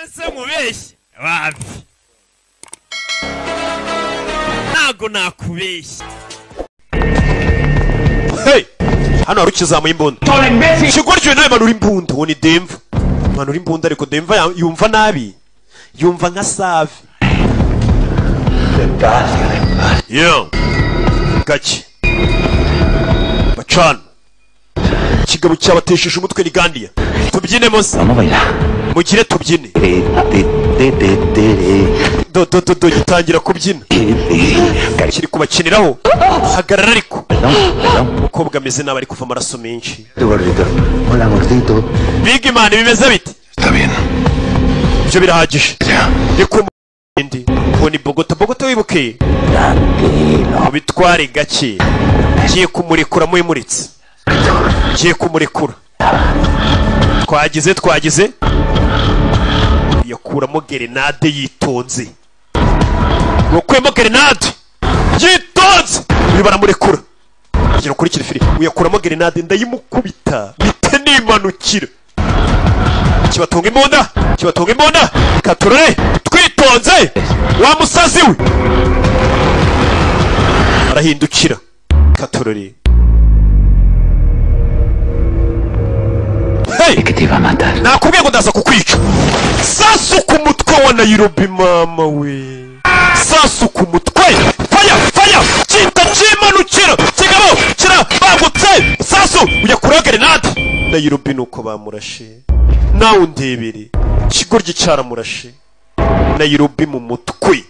ese mubeshye wapi ntago nakubeshye. Hey, hano harukizamuye imbunda kigoryo nawe manura imbunda. Uwo ni Demva manura imbunda, ariko Demva yumva nabi, yumva nka Save. Yo gake bacana ikigabo cyabatesheje umutwe ni Gandia. Tubyine mose mugire tubyine. Do gitangira kubyina kiri kubakiniraho. Hagarara ariko umukobwa ameze nabi ari kuva amaraso menshi. Big Man bimeze bite? Ibyo birahagije. Reko ndi uboni Bogota wibuke bitware gake. Giye kumurekura muyimuritse, giye kumurekura. Twagize yakuramo grenade yitonze. Ukwemo grenade yitonze baramurekura. Gira kuri kirifiri uyakuramo grenade ndayimukubita bite nimanukira. Kibatunga imbunda katurore twitonze wa musazi we. Arahindukira katurore. Nakubwiye ngo ndaza kukwica. Sasu ku mutwe wa Nairobi mama we. Sasu ku mutwe. Fire kita kimanukira kigabo kira bagutse. Sasu uyakura grenade. Nairobi nuko bamurashe nawe undebere kigoryi cyaramurashe. Nairobi mu mutwe.